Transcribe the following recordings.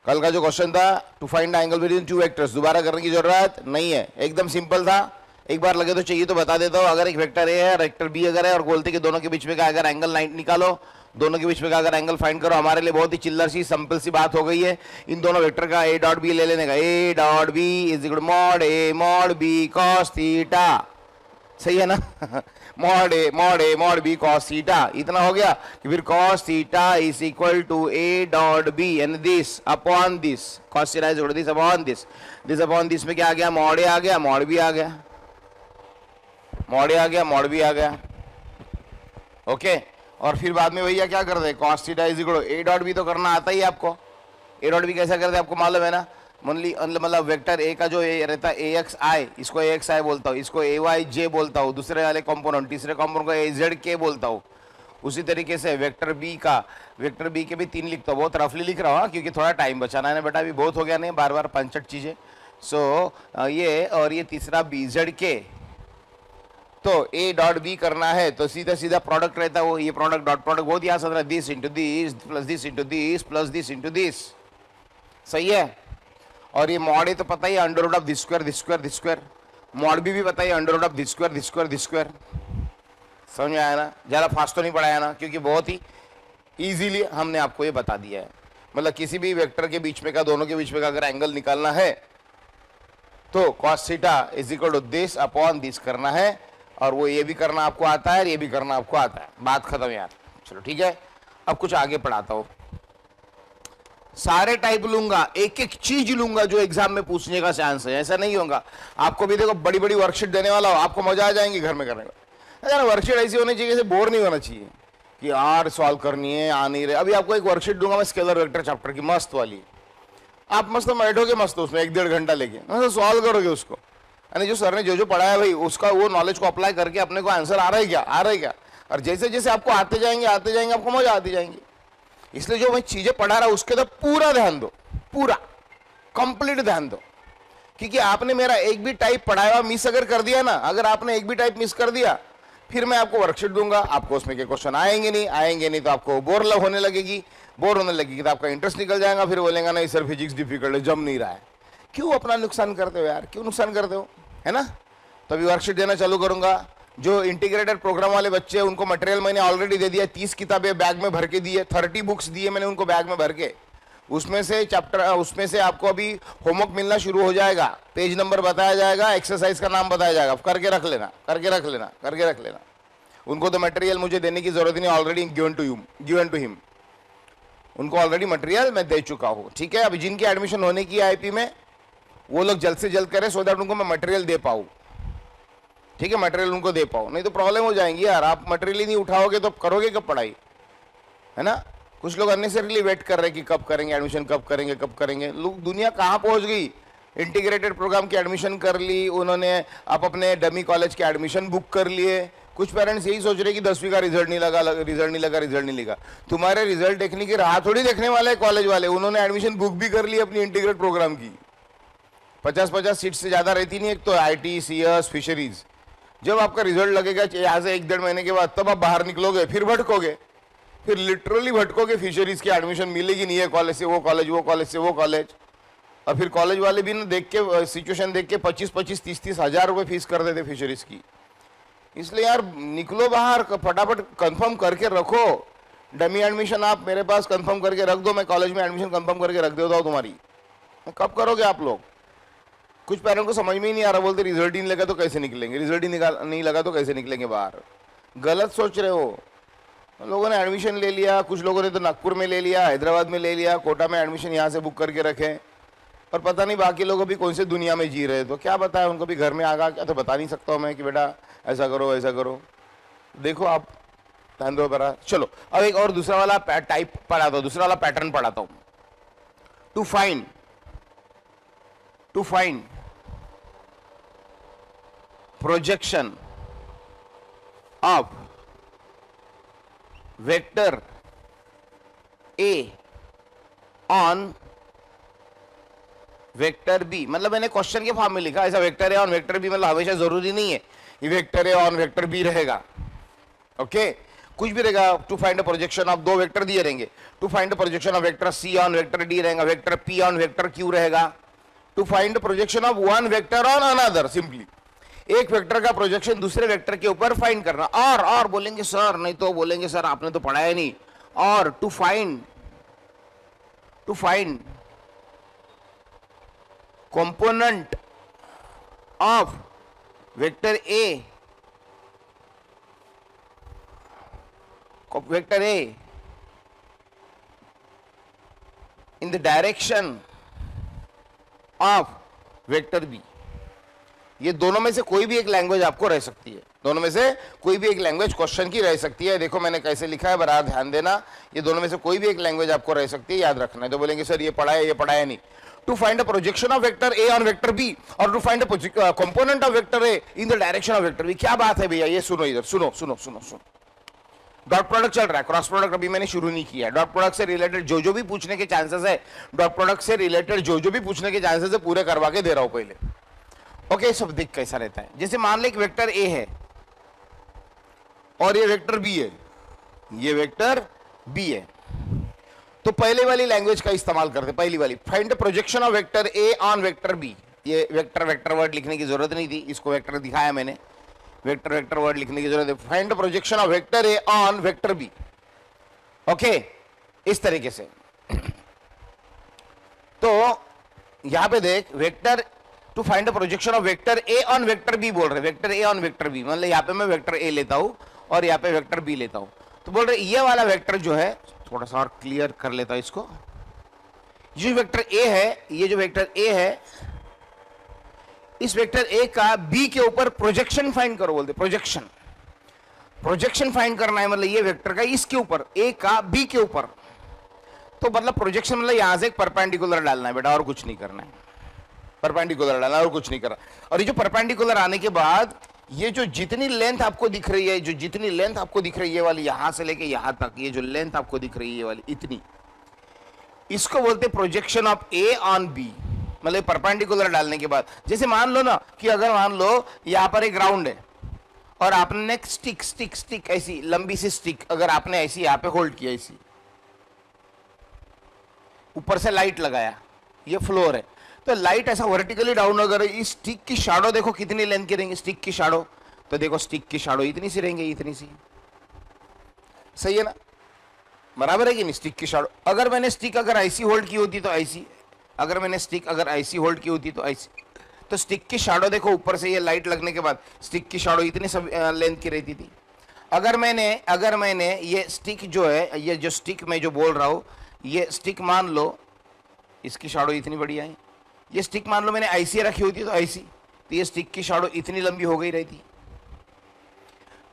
कल का जो क्वेश्चन था to find the angle between two vectors, दोबारा करने की जरूरत नहीं है, एकदम सिंपल था। एक बार लगे तो चाहिए तो बता देता हूँ। अगर एक वेक्टर ए है, वेक्टर बी अगर है, और बोलते कि दोनों के बीच में का अगर एंगल निकालो, दोनों के बीच में का अगर एंगल फाइंड करो, हमारे लिए बहुत ही चिल्लर सी सिंपल सी बात हो गई है। इन दोनों वेक्टर का ए डॉट बी ले लेने का, A dot B is equal mod A mod B cos theta, सही है ना mod A mod B cos theta, इतना हो गया कि फिर cos theta is equal to A dot B and this upon this, cos theta is equal to this upon this, this upon this में क्या आ गया, मॉड ए आ गया, मॉड बी आ गया, मॉड ए आ गया, मॉड बी आ गया, ओके। और फिर बाद में भैया क्या कर दे, cos theta is equal to A dot B तो करना आता ही है आपको। ए डॉट बी कैसा करते आपको मालूम है ना, मतलब वेक्टर ए का जो ए रहता है ए एक्स आई, इसको ए एक्स आई बोलता हूँ, इसको ए वाई जे बोलता हूँ, दूसरे वाले कंपोनेंट तीसरे कंपोनेंट को ए जेड के बोलता हूँ। उसी तरीके से वेक्टर बी के भी 3 लिखता हूँ, बहुत रफली लिख रहा हूँ क्योंकि थोड़ा टाइम बचाना है ना बेटा, अभी बहुत हो गया नहीं बार बार 5 चीजें। सो ये और ये तीसरा बी जेड के, तो ए डॉट बी करना है तो सीधा सीधा प्रोडक्ट रहता है वो, ये प्रोडक्ट डॉट प्रोडक्ट बहुत ही आसान है, this into this plus this into this plus this into this, सही है। और ये मॉड ए तो पता ही है, under root of this square this square this square, mod B भी पता ही है, under root of this square this square this square, समझ में आया ना, ज़्यादा फास्ट तो नहीं पढ़ाया ना, क्योंकि बहुत ही इजीली हमने आपको ये बता दिया है। मतलब किसी भी वेक्टर के बीच में का, दोनों के बीच में का अगर एंगल निकालना है तो cos theta is equal to this upon this करना है, और वो ये भी करना आपको आता है, ये भी करना आपको आता है, बात खत्म यार। चलो ठीक है, अब कुछ आगे पढ़ाता हूँ। सारे टाइप लूंगा, एक एक चीज लूंगा जो एग्जाम में पूछने का चांस है, ऐसा नहीं होगा। आपको भी देखो बड़ी बड़ी वर्कशीट देने वाला हो, आपको मजा आ जाएंगी घर में करने का। अगर वर्कशीट ऐसी होनी चाहिए, बोर नहीं होना चाहिए कि यार सॉल्व करनी है आ नहीं रहे। अभी आपको एक वर्कशीट दूंगा मैं स्केलर वेक्टर चैप्टर की, मस्त वाली, आप मस्त बैठोगे मस्त उसमें 1-1.5 घंटा लेके सॉल्व करोगे उसको, यानी जो सर ने जो पढ़ाया भाई उसका वो नॉलेज को अप्लाई करके अपने को आंसर आ रहा है क्या, आ रहा है क्या। और जैसे जैसे आपको आते जाएंगे आपको मजा आती जाएंगी। इसलिए जो मैं चीजें पढ़ा रहा हूं उसके तो पूरा ध्यान दो, पूरा कंप्लीट ध्यान दो, क्योंकि आपने मेरा एक भी टाइप पढ़ाया हुआ मिस अगर कर दिया ना, अगर आपने एक भी टाइप मिस कर दिया, फिर मैं आपको वर्कशीट दूंगा, आपको उसमें के क्वेश्चन आएंगे नहीं तो आपको बोर होने लगेगी तो आपका इंटरेस्ट निकल जाएगा, फिर बोलेगा नहीं सर फिजिक्स डिफिकल्ट है, जम नहीं रहा है। क्यों अपना नुकसान करते हो यार, क्यों नुकसान करते हो, है ना। तो अभी वर्कशीट देना चालू करूंगा। जो इंटीग्रेटेड प्रोग्राम वाले बच्चे हैं उनको मटेरियल मैंने ऑलरेडी दे दिया, 30 किताबें बैग में भर के दी है, 30 बुक्स दिए मैंने उनको बैग में भर के। उसमें से आपको अभी होमवर्क मिलना शुरू हो जाएगा, पेज नंबर बताया जाएगा, एक्सरसाइज का नाम बताया जाएगा, करके रख लेना। उनको तो मटेरियल मुझे देने की जरूरत नहीं, ऑलरेडी गिवन टू हिम, उनको ऑलरेडी मटेरियल मैं दे चुका हूँ, ठीक है। अभी जिनकी एडमिशन होने की आईपी में वो लोग जल्द से जल्द करें, सो दैट उनको मैं मटेरियल दे पाऊँ, ठीक है, मटेरियल उनको दे पाओ, नहीं तो प्रॉब्लम हो जाएंगी यार। आप मटेरियल ही नहीं उठाओगे तो करोगे कब पढ़ाई, है ना। कुछ लोग अननेसेसरीली वेट कर रहे हैं कि कब करेंगे एडमिशन, कब करेंगे। लोग दुनिया कहाँ पहुंच गई, इंटीग्रेटेड प्रोग्राम की एडमिशन कर ली उन्होंने, आप अपने डमी कॉलेज के एडमिशन बुक कर लिए। कुछ पेरेंट्स यही सोच रहे कि 10वीं का रिजल्ट नहीं लगा। तुम्हारे रिजल्ट देखने की राह थोड़ी देखने वाले कॉलेज वाले, उन्होंने एडमिशन बुक भी कर ली अपनी इंटीग्रेटेड प्रोग्राम की। 50-50 सीट से ज्यादा रहती नहीं, एक तो IT, CS, फिशरीज। जब आपका रिजल्ट लगेगा यहाँ से 1-1.5 महीने के बाद, तब आप बाहर निकलोगे, फिर भटकोगे, फिर लिटरली भटकोगे। फिशरीज की एडमिशन मिलेगी नहीं है, कॉलेज से वो कॉलेज, वो कॉलेज से वो कॉलेज। और फिर कॉलेज वाले भी ना देख के, सिचुएशन देख के 25-25, 30-30 हजार रुपए फीस कर देते फिशरीज की। इसलिए यार निकलो बाहर, फटाफट कंफर्म करके रखो। डमी एडमिशन आप मेरे पास कंफर्म करके रख दो, मैं कॉलेज में एडमिशन कंफर्म करके रख देता हूँ तुम्हारी। कब करोगे आप लोग। कुछ पेरेंट्स को समझ में ही नहीं आ रहा, बोलते रिजल्ट ही नहीं लगा तो कैसे निकलेंगे, रिजल्ट ही नहीं लगा तो कैसे निकलेंगे बाहर। गलत सोच रहे हो। लोगों ने एडमिशन ले लिया, कुछ लोगों ने तो नागपुर में ले लिया, हैदराबाद में ले लिया, कोटा में एडमिशन यहाँ से बुक करके रखे, और पता नहीं बाकी लोग अभी कौन से दुनिया में जी रहे। तो क्या बताया उनको भी घर में आगा, क्या तो बता नहीं सकता हूँ मैं कि बेटा ऐसा करो। देखो आप ध्यान दो बरा। चलो अब एक और दूसरा वाला टाइप पढ़ाता हूँ, दूसरा वाला पैटर्न पढ़ाता हूँ। To find projection of vector A on vector B. मतलब मैंने क्वेश्चन के फॉर्म में लिखा, ऐसा vector A on vector B, मतलब हमेशा जरूरी नहीं है ये vector A on vector B रहेगा, ओके। कुछ भी रहेगा, to find a projection of, दो वेक्टर दिए रहेंगे, to find a projection of vector C on vector D रहेगा, vector P on vector Q रहेगा, to find projection of one vector on another, simply एक vector का projection दूसरे vector के ऊपर फाइंड करना। और बोलेंगे सर, नहीं तो बोलेंगे सर आपने तो पढ़ाया नहीं, और to find component of vector A in the direction of vector B. ये दोनों में से कोई भी एक लैंग्वेज आपको रह सकती है, दोनों में से कोई भी एक लैंग्वेज क्वेश्चन की रह सकती है। देखो मैंने कैसे लिखा है, बराबर ध्यान देना, ये दोनों में से कोई भी एक लैंग्वेज आपको रह सकती है, याद रखना है। तो बोलेंगे सर ये पढ़ाया नहीं। To find a projection of vector A on vector B और to find a component of vector A in the direction of vector B. क्या बात है भैया, ये सुनो इधर, सुनो। डॉट प्रोडक्ट चल रहा है, क्रॉस प्रोडक्ट अभी मैंने शुरू नहीं किया है। डॉट प्रोडक्ट से रिलेटेड जो भी पूछने के चांसेस है, डॉट प्रोडक्ट से रिलेटेड जो भी पूछने के चांसेस है, पूरे करवा के दे रहा हूं पहले। ओके, सब देख कैसा रहता है। जैसे मान ले एक वेक्टर ए है और ये वेक्टर बी है, ये वेक्टर बी है, तो पहले वाली लैंग्वेज का इस्तेमाल करते, पहली वाली, find projection of vector A on vector B. ये वेक्टर वर्ड लिखने की जरूरत नहीं थी, इसको वेक्टर दिखाया मैंने, वेक्टर वर्ड लिखने की जरूरत है। Find projection of vector A on vector B. Okay, इस तरीके से। तो यहां पे देख, vector to find projection of vector A on vector B बोल रहे, vector A on vector B, मतलब यहां पे मैं वेक्टर ए लेता हूं और यहां पे वेक्टर बी लेता हूं। तो बोल रहे ये वाला वेक्टर जो है, थोड़ा सा और क्लियर कर लेता हूं इसको, ये जो वेक्टर ए है, ये जो वेक्टर ए है, इस वेक्टर ए का बी के ऊपर प्रोजेक्शन फाइंड करो बोलते। प्रोजेक्शन फाइंड करना है, मतलब ये वेक्टर का इसके ऊपर, ए का बी के ऊपर। तो मतलब प्रोजेक्शन मतलब यहां से एक परपेंडिकुलर डालना है बेटा, और कुछ नहीं करना है, परपेंडिकुलर डालना और कुछ नहीं करना। और ये जो परपेंडिकुलर आने के बाद ये जो जितनी लेंथ आपको दिख रही है, ये वाली यहां से लेके यहां तक, ये जो लेंथ आपको दिख रही है ये वाली इतनी, इसको बोलते projection of A on B, मतलब परपेंडिकुलर डालने के बाद। जैसे मान लो ना कि अगर मान लो यहां पर एक राउंड है और आपने स्टिक ऐसी लंबी सी स्टिक अगर आपने ऐसी यहां पे होल्ड किया, ऐसी ऊपर से लाइट लगाया, ये फ्लोर है, तो लाइट ऐसा वर्टिकली डाउन अगर, इस स्टिक की शैडो देखो कितनी लेंथ की रहेंगी, स्टिक की शैडो, तो देखो स्टिक की शैडो इतनी सी रहेंगी, इतनी सी, सही है ना, बराबर है कि नहीं। स्टिक की शैडो, अगर मैंने स्टिक अगर ऐसी होल्ड की होती तो ऐसी, अगर मैंने स्टिक अगर ऐसी होल्ड की होती तो ऐसी, तो स्टिक की शैडो देखो ऊपर से ये लाइट लगने के बाद स्टिक की शैडो इतनी सब लेंथ की रहती थी। अगर मैंने ये स्टिक जो है, ये जो स्टिक मैं जो बोल रहा हूं, ये स्टिक मान लो इसकी शैडो इतनी बढ़िया है, ये स्टिक मान लो मैंने ऐसी रखी होती तो ऐसी, तो ये स्टिक की शैडो इतनी लंबी हो गई रहती।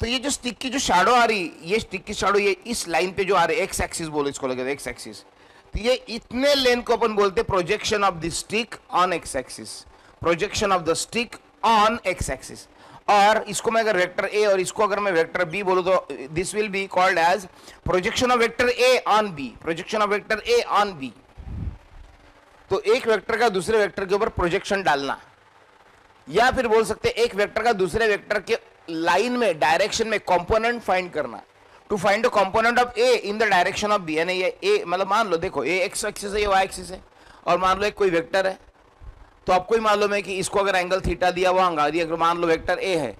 तो ये जो स्टिक की जो शैडो आ रही, ये स्टिक की शैडो ये इस लाइन पे जो आ रही, एक्स एक्सिस बोलो इसको, लगे एक्स एक्सिस, तो ये इतने लेंथ को अपन बोलते projection of the stick on x axis, projection of the stick on x axis. और इसको मैं अगर वेक्टर ए और इसको अगर मैं वेक्टर बी बोलूं तो this will be called as projection of vector A on B, projection of vector A on B. तो एक वेक्टर का दूसरे वेक्टर के ऊपर प्रोजेक्शन डालना, या फिर बोल सकते एक वेक्टर का दूसरे वेक्टर के लाइन में, डायरेक्शन में कंपोनेंट फाइंड करना, to find the component of A in the direction of B. यानी ये ए मतलब मान लो देखो ए एक्स एक्सिस है, ये वाई एक्सिस है, और मान लो एक कोई वेक्टर है, तो आपको ही मालूम है कि इसको अगर एंगल थीटा दिया हुआ होगा, अगर मान लो वेक्टर ए है,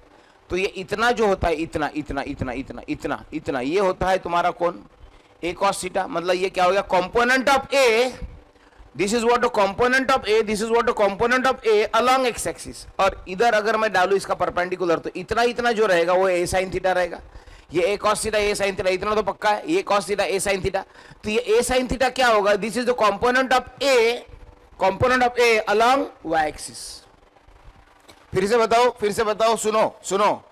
तो ये इतना जो होता है, इतना इतना इतना इतना इतना इतना, ये होता है तुम्हारा कौन, ए कॉस थीटा। मतलब ये क्या हो गया, component of A, this is what the component of A, this is what the component of A along X axis. और इधर अगर मैं डालू इसका परपेंडिकुलर, तो इतना इतना जो रहेगा वो ए साइन थीटा रहेगा। ये A cos theta A sine theta इतना तो पक्का है, ये cos theta A sine theta, तो ये ए साइन थीटा क्या होगा, this is the component of A along Y axis. फिर से बताओ, सुनो,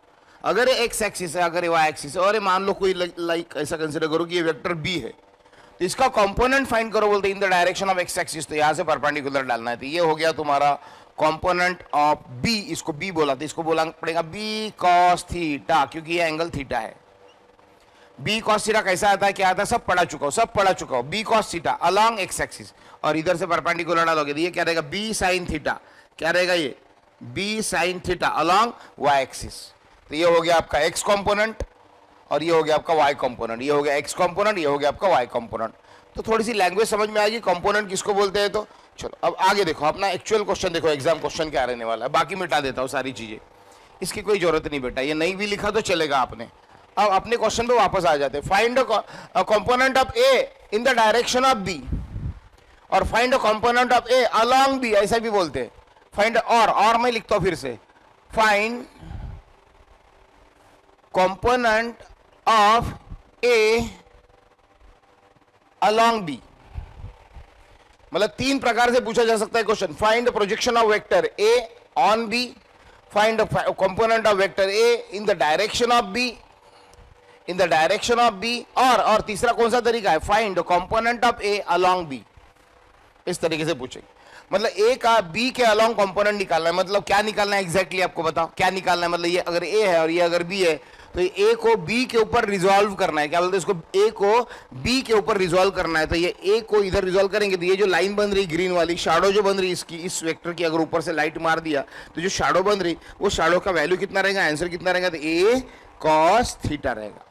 अगर ये एक्स एक्सिस है, अगर ये वाई एक्सिस है, और मान लो कोई लाइक ऐसा कंसीडर करो कि ये वेक्टर बी है, तो इसका कंपोनेंट फाइंड करो बोलते इन the direction of x axis, तो यहां से परपेंडिकुलर डालना है। तो ये हो गया तुम्हारा कंपोनेंट ऑफ बी, इसको बी बोला, तो इसको बोलना पड़ेगा बी कॉस थीटा, क्योंकि ये एंगल थीटा है। बी कॉस थीटा कैसा आता है, क्या आता है, सब पढ़ा चुका हो। B cos theta along X axis, और इधर से परपेंडिकुलर डालोगे तो ये क्या रहेगा, बी साइन थीटा, क्या रहेगा ये, B sine theta along Y axis. तो ये हो गया आपका एक्स कंपोनेंट, और ये हो गया आपका y कंपोनेंट, ये हो गया x कंपोनेंट, ये हो गया आपका y कंपोनेंट। तो थोड़ी सी लैंग्वेज समझ में आएगी कंपोनेंट किसको बोलते हैं। तो चलो अब आगे देखो, अपना एक्चुअल क्वेश्चन देखो, एग्जाम क्वेश्चन क्या रहने वाला है। बाकी मिटा देता हूँ सारी चीजें, इसकी कोई जरूरत नहीं बेटा, ये नहीं भी लिखा तो चलेगा आपने। अब अपने क्वेश्चन पे वापस आ जाते हैं। Find a component of A in the direction of B, और find a component of A along B, ऐसा भी बोलते हैं। फाइंड और मैं लिखता हूं फिर से, find component of A along B. मतलब तीन प्रकार से पूछा जा सकता है question. Find projection of vector A on B, find component of vector A in the direction of B, in the direction of B, और तीसरा कौन सा तरीका है, find component of A along B. इस तरीके से पूछेंगे। मतलब ए का बी के अलोंग कंपोनेंट निकालना है। मतलब क्या निकालना है एग्जैक्टली आपको बताओ क्या निकालना है। मतलब ये अगर ए है और ये अगर बी है, तो ए को बी के ऊपर रिजॉल्व करना है। क्या बोलते हैं इसको, ए को बी के ऊपर रिजॉल्व करना है। तो ये ए को इधर रिजॉल्व करेंगे तो ये जो लाइन बन रही ग्रीन वाली, शैडो जो बन रही इसकी, इस वेक्टर की, अगर ऊपर से लाइट मार दिया तो जो शैडो बन रही, वो शैडो का वैल्यू कितना रहेगा, आंसर कितना रहेगा, तो ए कॉस थीटा रहेगा।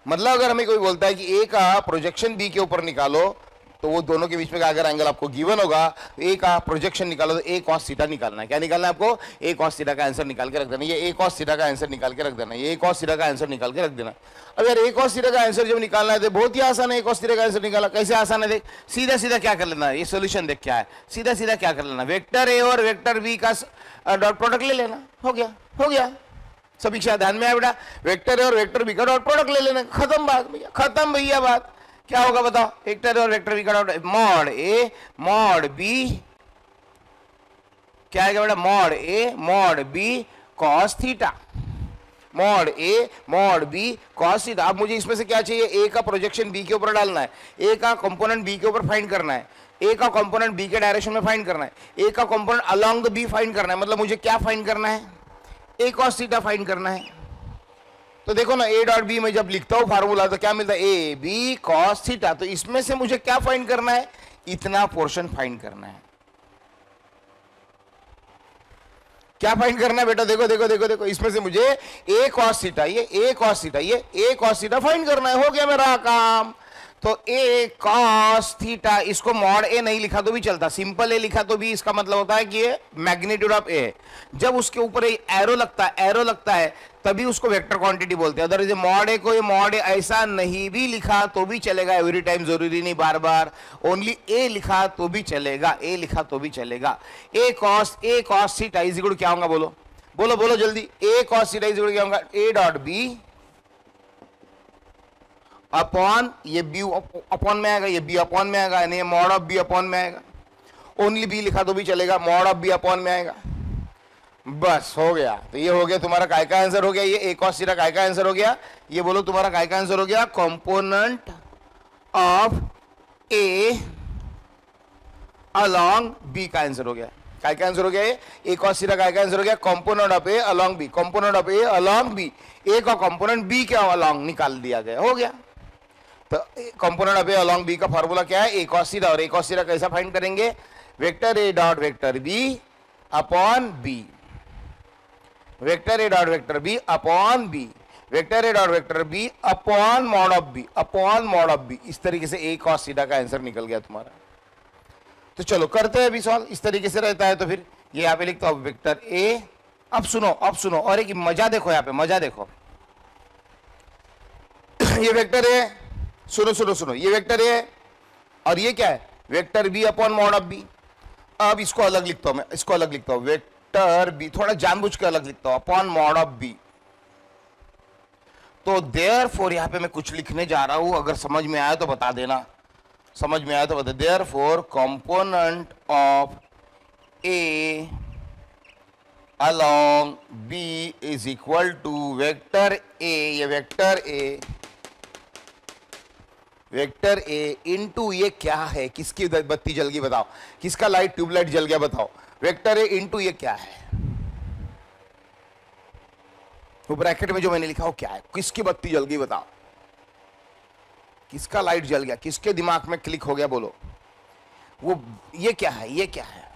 मतलब अगर हमें कोई बोलता है कि ए का प्रोजेक्शन बी के ऊपर निकालो, तो वो दोनों के बीच में अगर एंगल आपको गिवन होगा, ए का प्रोजेक्शन निकालो तो ए कॉस थीटा निकालना है। क्या निकालना है आपको, ए कॉस थीटा का आंसर निकाल के रख देना। ये ए कॉस थीटा का आंसर निकाल के रख देना, ये ए कॉस थीटा का आंसर निकाल के रख देना। अब यार ए कॉस थीटा का आंसर जब निकालना है तो बहुत ही आसान है। ए कॉस थीटा का आंसर निकाला कैसे आसान है, देख सीधा सीधा क्या कर लेना, ये सोल्यूशन देख क्या है, सीधा सीधा क्या कर लेना, वेक्टर ए और वेक्टर बी का डॉट प्रोडक्ट ले लेना, हो गया हो गया। समीक्षा ध्यान में आया बेटा, वेक्टर ए और वेक्टर बी का डॉट प्रोडक्ट ले लेना, खत्म बात भैया, खत्म भैया बात। क्या होगा बताओ, वेक्टर और वेक्टर बी का dot, mod A mod B, क्या आएगा बेटा, mod A mod B cos theta, mod A mod B cos theta. अब मुझे इसमें से क्या चाहिए, ए का प्रोजेक्शन बी के ऊपर डालना है, ए का कंपोनेंट बी के ऊपर फाइंड करना है, ए का कंपोनेंट बी के डायरेक्शन में फाइंड करना है, ए का component along the B find करना है। मतलब मुझे क्या फाइंड करना है, ए कॉस थीटा फाइंड करना है। तो देखो ना, ए डॉट बी में जब लिखता हूं फार्मूला तो क्या मिलता है, ए बी कॉस थीटा। तो इसमें से मुझे क्या फाइंड करना है, इतना पोर्शन फाइंड करना है। क्या फाइंड करना है बेटा, देखो देखो देखो देखो, इसमें से मुझे ए कॉस थीटा, ये ए कॉस थीटा, ये ए कॉस थीटा फाइंड करना है। हो गया मेरा काम। तो ए कॉस थीटा, इसको मॉड ए नहीं लिखा तो भी चलता, सिंपल ए लिखा तो भी इसका मतलब होता है कि ये मैग्नीट्यूड ऑफ ए। जब उसके ऊपर एरो लगता है तभी उसको वेक्टर क्वांटिटी बोलते हैं। अदरवाइज मॉड ए को ये मॉड ए ऐसा नहीं भी लिखा तो भी चलेगा, एवरी टाइम जरूरी नहीं बार बार, ओनली ए लिखा तो भी चलेगा, ए लिखा तो भी चलेगा। A cos theta is equal to क्या होगा, बोलो बोलो बोलो जल्दी, A cos theta is equal to क्या होगा, ए डॉट बी अपॉन, ये बी अपॉन में आएगा, ये बी अपॉन में आएगा, यानी मॉड ऑफ बी अपॉन में आएगा। ओनली बी लिखा तो भी चलेगा, मॉड ऑफ बी अपॉन में आएगा। बस हो गया। तो ये हो गया तुम्हारा काय का आंसर हो गया, ये ए कॉस थीटा काय का आंसर हो गया। ये बोलो तुम्हारा काय का आंसर हो गया, component of A along B का आंसर हो गया। काय का आंसर हो गया, ए कॉस थीटा काय का आंसर हो गया, component of A along B, component of A along B, A का कंपोनेंट बी के अलोंग निकाल दिया गया, हो गया। तो component of A along B का फार्मूला क्या है, ए कॉस थीटा। और ए कॉस थीटा कैसा फाइंड करेंगे, vector A dot vector B upon B, vector A dot vector B upon B, vector A dot vector B upon mod of B, upon mod of B. इस तरीके से A cos theta का answer निकल गया तुम्हारा। तो चलो करते हैं अभी सॉल्व। इस तरीके से रहता है तो फिर ये यहाँ पे लिखता हूं वेक्टर ए। अब सुनो और एक मजा देखो, यहाँ पे मजा देखो, ये वेक्टर ए, सुनो ये वेक्टर ए और ये क्या है, vector B upon mod of B. अब इसको अलग लिखता हूं मैं, इसको अलग लिखता हूं, वेक्टर बी थोड़ा जानबूझ के अलग लिखता हूं, अपॉन मॉड ऑफ बी। तो देयरफॉर यहां पे मैं कुछ लिखने जा रहा हूं, अगर समझ में आया तो बता देना, समझ में आया तो बता। Therefore component of A along B is equal to vector A, ये वेक्टर ए इंटू ये क्या है, किसकी बत्ती जल गई बताओ, किसका लाइट ट्यूबलाइट जल गया बताओ, वेक्टर ए इंटू ये क्या है, वो ब्रैकेट में जो मैंने लिखा वो क्या है, किसकी बत्ती जल गई बताओ, किसका लाइट जल गया, किसके दिमाग में क्लिक हो गया, बोलो वो ये क्या है, ये क्या है।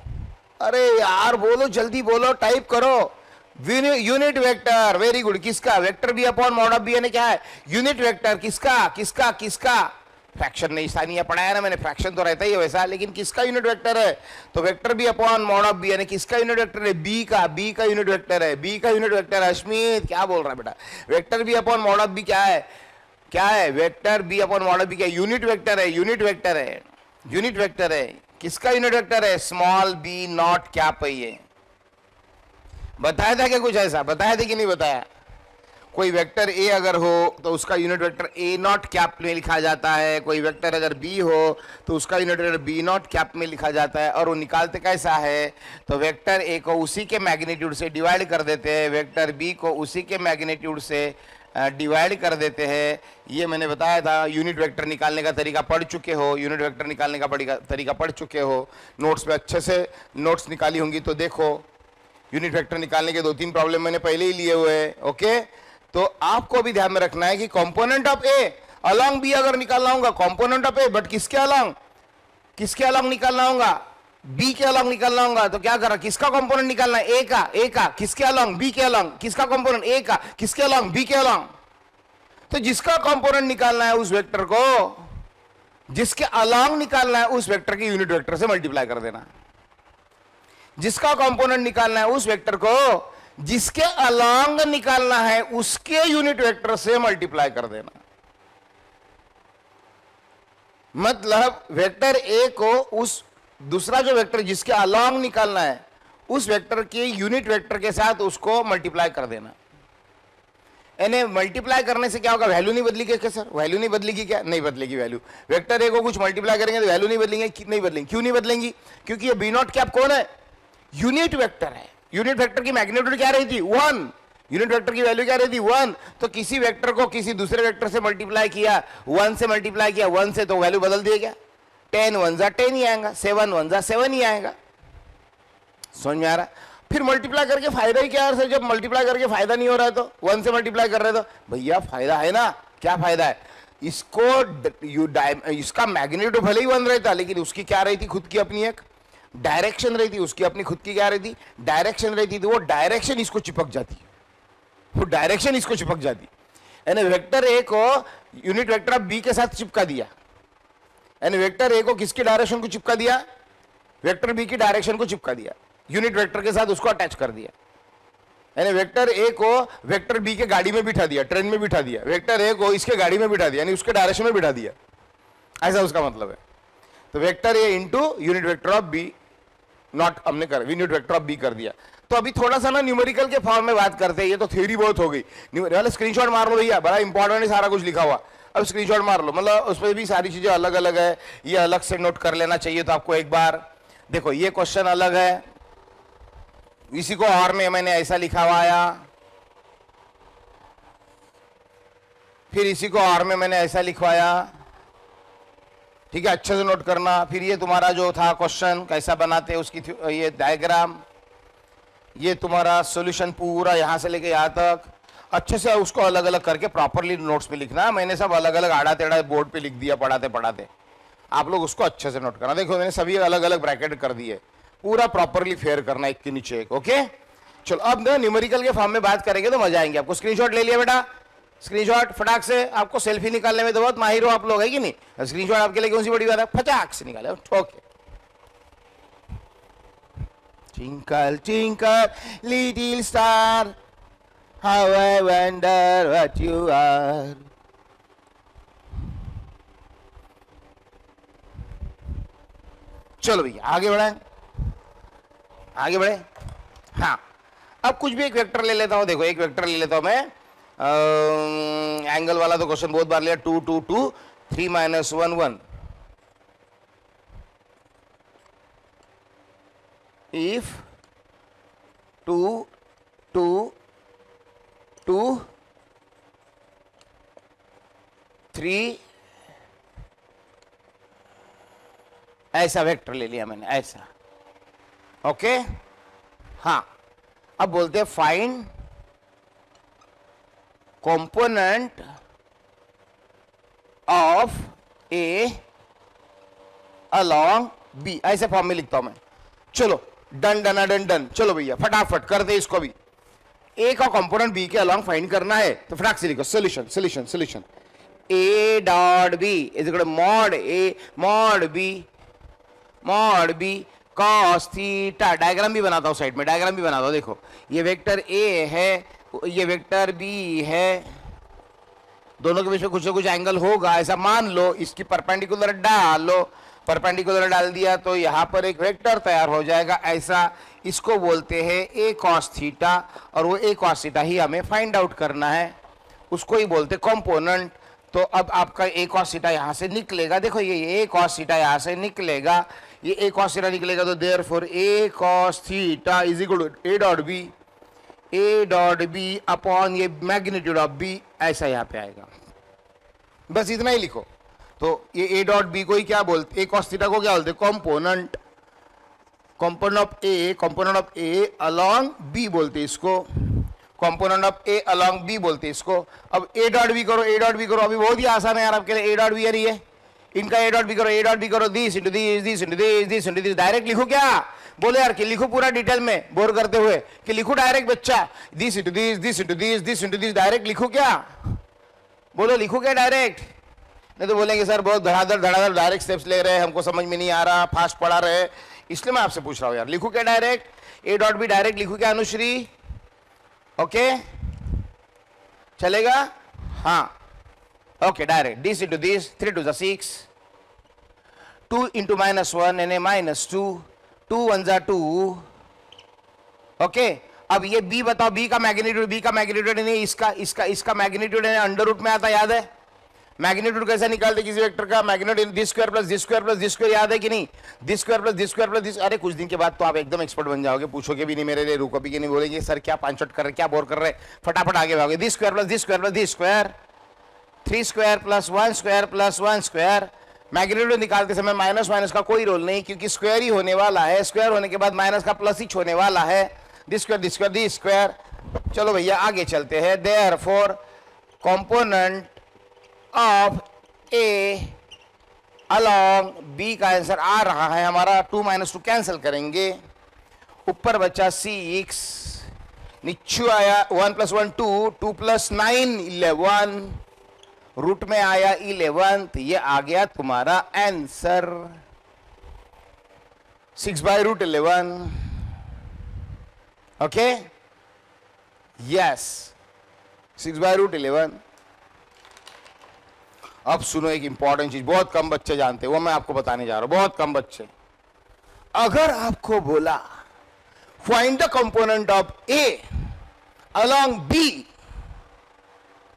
अरे यार बोलो जल्दी बोलो, टाइप करो, यूनिट वेक्टर, वेरी गुड। किसका? Vector B upon mod of B, यानी क्या है? Unit vector. किसका? किसका? किसका? फ्रैक्शन नहीं, स्थानीय पढ़ाया ना मैंने, फ्रैक्शन तो रहता ही है वैसा, लेकिन किसका यूनिट वेक्टर है? तो vector B upon mod of B, यानी किसका यूनिट वेक्टर है? बी का। बी का यूनिट वेक्टर है, बी का यूनिट वेक्टर है। अश्मित क्या बोल रहा है बेटा? Vector B upon mod of B क्या है? क्या है? Vector B upon mod of B क्या? यूनिट वेक्टर है, यूनिट वेक्टर है, यूनिट वेक्टर है। किसका यूनिट वेक्टर है? स्मॉल बी नॉट कैप है। ये बताया था क्या कुछ ऐसा? बताया था कि नहीं बताया? कोई वेक्टर ए अगर हो तो उसका unit vector A not cap में लिखा जाता है, कोई वेक्टर अगर बी हो तो उसका unit vector B naught cap में लिखा जाता है। और वो निकालते कैसा है? तो वेक्टर ए को उसी के मैग्नीट्यूड से डिवाइड कर देते हैं, वेक्टर बी को उसी के मैग्नीट्यूड से डिवाइड कर देते हैं। ये मैंने बताया था। यूनिट वेक्टर निकालने का तरीका पढ़ चुके हो, यूनिट वेक्टर निकालने का तरीका पढ़ चुके हो, नोट्स में अच्छे से नोट्स निकाली होंगी तो देखो। यूनिट वेक्टर निकालने के 2-3 प्रॉब्लम मैंने पहले ही लिए हुए हैं। ओके, तो आपको भी ध्यान में रखना है कि component of A along B अगर निकालना होगा, कंपोनेंट ऑफ ए बट किसके अलोंग? किसके अलोंग निकालना होगा? बी के अलोंग निकालना होगा। तो क्या करा? किसका कंपोनेंट निकालना है? ए का। ए का किसके अलोंग? बी के अलोंग। किसका कंपोनेंट? ए का। किसके अलोंग? बी के अलोंग। तो जिसका कंपोनेंट निकालना है उस वेक्टर को, जिसके अलोंग निकालना है उस वेक्टर के यूनिट वेक्टर से मल्टीप्लाई कर देना। जिसका कंपोनेंट निकालना है उस वेक्टर को जिसके अलोंग निकालना है उसके यूनिट वेक्टर से मल्टीप्लाई कर देना। मतलब वेक्टर ए को उस दूसरा जो वेक्टर जिसके अलोंग निकालना है उस वेक्टर के यूनिट वेक्टर के साथ उसको मल्टीप्लाई कर देना। यानी मल्टीप्लाई करने से क्या होगा? वैल्यू नहीं बदलेगी क्या सर? वैल्यू नहीं बदलेगी क्या? नहीं बदलेगी वैल्यू। वेक्टर ए को कुछ मल्टीप्लाई करेंगे तो वैल्यू नहीं बदलेंगे? नहीं बदलेंगी। क्यों नहीं बदलेंगी? क्योंकि ये बी नॉट कैप कौन है? यूनिट वेक्टर है। यूनिट वेक्टर की मैग्नीट्यूड क्या रही थी? 1। यूनिट वेक्टर की वैल्यू क्या रही थी? 1। तो किसी वेक्टर को किसी दूसरे वेक्टर से मल्टीप्लाई किया, 1 से मल्टीप्लाई किया, 1 से, तो वैल्यू बदल दिए क्या? 10 1 जा 10 ही आएगा, 7 1 जा 7 ही आएगा। समझ में आ रहा? फिर मल्टीप्लाई करके फायदा ही क्या है सर? जब मल्टीप्लाई करके फायदा नहीं हो रहा है तो 1 से मल्टीप्लाई कर रहे तो भैया फायदा है ना। क्या फायदा है? इसका मैग्नीट्यूड भले ही 1 रहता, लेकिन उसकी क्या रही थी? खुद की अपनी एक डायरेक्शन रहती, उसकी अपनी खुद की क्या रहती? डायरेक्शन रहती। तो वो डायरेक्शन इसको चिपक जाती है, वो डायरेक्शन इसको चिपक जाती। यानी वेक्टर ए को यूनिट वेक्टर ऑफ बी के साथ चिपका दिया, यानी वेक्टर ए को किसकी डायरेक्शन को चिपका दिया? वेक्टर बी की डायरेक्शन को चिपका दिया, यूनिट वेक्टर के साथ उसको अटैच कर दिया। यानी वेक्टर ए को वेक्टर बी के गाड़ी में बिठा दिया, ट्रेन में बिठा दिया, वेक्टर ए को इसके गाड़ी में बिठा दिया, यानी उसके डायरेक्शन में बिठा दिया, ऐसा उसका मतलब है। तो vector A into unit vector of B naught हमने कर यूनिट वेक्टर ऑफ बी कर दिया। तो अभी थोड़ा सा ना न्यूमेरिकल के फॉर्म में बात करते हैं, ये तो थ्योरी बहुत हो गई। वाले स्क्रीनशॉट मार लो भैया, बड़ा इंपॉर्टेंट है सारा कुछ लिखा हुआ। अब स्क्रीनशॉट मार लो, मतलब उसमें भी सारी चीजें अलग अलग है, ये अलग से नोट कर लेना चाहिए। तो आपको एक बार देखो, ये क्वेश्चन अलग है, इसी को और में मैंने ऐसा लिखा हुआ आया, फिर इसी को और में मैंने ऐसा लिखवाया। ठीक है, अच्छे से नोट करना। फिर ये तुम्हारा जो था क्वेश्चन कैसा बनाते हैं उसकी ये डायग्राम, ये तुम्हारा सॉल्यूशन पूरा यहां से लेके यहां तक अच्छे से उसको अलग अलग करके प्रॉपरली नोट्स पे लिखना। मैंने सब अलग अलग आड़ा टेढ़ा बोर्ड पे लिख दिया पढ़ाते पढ़ाते, आप लोग उसको अच्छे से नोट करना। देखो मैंने सभी अलग अलग ब्रैकेट कर दिए, पूरा प्रॉपरली फेयर करना एक के नीचे एक। ओके चलो, अब ना न्यूमेरिकल के फॉर्म में बात करेंगे तो मजा आएंगे। आपको स्क्रीनशॉट ले लिया बेटा? स्क्रीनशॉट फटाक से, आपको सेल्फी निकालने में तो बहुत माहिर हो आप लोग, है कि नहीं? स्क्रीनशॉट आपके लिए कौन सी बड़ी बात है? फटाक से निकाले। Okay, Twinkle, twinkle, little star, how I wonder what you are. चलो भैया आगे बढ़े, आगे बढ़े। हाँ, अब कुछ भी एक वेक्टर ले लेता हूं। देखो एक वेक्टर ले लेता हूं मैं, एंगल वाला तो क्वेश्चन बहुत बार लिया, 2 2 2 3 - 1 1। if 2 2 2 3 ऐसा वेक्टर ले लिया मैंने, ऐसा। ओके हाँ, अब बोलते हैं find component of A along B, ऐसे फॉर्म में लिखता हूं मैं। चलो डन डन डन डन, चलो भैया फटाफट कर दे इसको भी। ए का कंपोनेंट बी के अलॉन्ग फाइंड करना है, तो फटाक से लिखो solution solution solution A dot B is equal to mod B cos theta. Diagram भी बनाता हूं साइड में, डायग्राम भी बनाता हूं। देखो ये वेक्टर ए है, ये वेक्टर बी है, दोनों के बीच में कुछ ना कुछ एंगल होगा ऐसा मान लो, इसकी परपेंडिकुलर डालो, परपेंडिकुलर डाल दिया तो यहां पर एक वेक्टर तैयार हो जाएगा ऐसा। इसको बोलते हैं ए कॉस थीटा, और वो ए कॉस थीटा ही हमें फाइंड आउट करना है, उसको ही बोलते कंपोनेंट। तो अब आपका ए कॉस थीटा यहां से निकलेगा, देखो ये ए कॉस थीटा यहां से निकलेगा, ये ए कॉस थीटा निकलेगा, तो therefore A cos theta is equal to A dot B upon ये मैग्नीट्यूड ऑफ बी, ऐसा यहां पे आएगा। बस इतना ही लिखो। तो ये ए डॉट बी को ही क्या बोलते, ए कॉस थीटा को क्या बोलते, component of A along B बोलते इसको, component of A along B बोलते इसको। अब ए डॉट बी करो, अभी बहुत ही आसान है यार आपके लिए। ए डॉट बी है, इनका ए डॉट बी करो, दिस इंटू दिस, डायरेक्ट लिखो क्या, बोले यार कि लिखो पूरा डिटेल में बोर करते हुए, कि लिखो डायरेक्ट बच्चा, दिस इंटू दिस, डायरेक्ट लिखो क्या, बोलो लिखो क्या डायरेक्ट। नहीं तो बोलेंगे सर बहुत धड़ाधड़ डायरेक्ट स्टेप्स ले रहे हैं, हमको समझ में नहीं आ रहा, फास्ट पढ़ा रहे, इसलिए मैं आपसे पूछ रहा हूं यार, लिखो क्या direct, A dot B direct लिखो क्या अनुश्री, ओके चलेगा, हाँ okay direct, this into this, 3 to the 6, 2 into -1 यानी -2, 2 1 जा 2, ओके। अब ये b बताओ, b का मैग्नीट्यूड नहीं, इसका मैग्नीट्यूड है अंडर रूट में आता, याद है मैग्नीट्यूड कैसे निकालते किसी वेक्टर का, magnitude this square plus this square, याद है कि नहीं, दिस स्क्वायर प्लस दिस। अरे कुछ दिन के बाद तो आप एकदम एक्सपर्ट बन जाओगे, पूछोगे भी नहीं मेरे लिए, रुको भी कि नहीं, बोलेंगे सर क्या पांचट कर रहे, क्या बोर कर रहे, फटाफट आगे भागोगे, this square plus this square, 3 square plus 1 square. Magnitude निकालते समय माइनस का कोई रोल नहीं, क्योंकि स्क्वायर ही होने वाला है, स्क्वायर होने के बाद माइनस का प्लस ही होने वाला है, दिस स्क्वायर। चलो भैया आगे चलते हैं, therefore component of A along B का आंसर आ रहा है हमारा 2 - 2 कैंसिल करेंगे, ऊपर बचा 6, नीचे आया 1 + 1 2, 2 + 9 11, रूट में आया 11, तो ये आ गया तुम्हारा आंसर 6/√11, ओके यस 6/√11। अब सुनो एक इंपॉर्टेंट चीज, बहुत कम बच्चे जानते हैं, वो मैं आपको बताने जा रहा हूं, बहुत कम बच्चे। अगर आपको बोला find the component of A along B,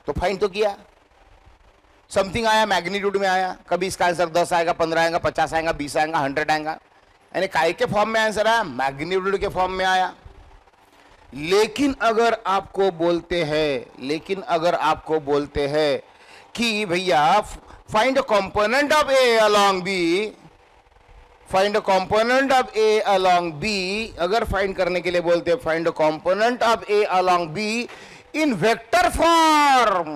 तो फाइंड तो किया, समथिंग आया, मैग्नीट्यूड में आया, कभी इसका आंसर 10 आएगा, 15 आएगा, 50 आएगा, 20 आएगा, 100 आएगा, यानी काय के फॉर्म में आंसर आया, मैग्नीट्यूड के फॉर्म में आया। लेकिन अगर आपको बोलते हैं कि भैया find component of A along B, अगर फाइंड करने के लिए बोलते हैं find component of A along B in vector form,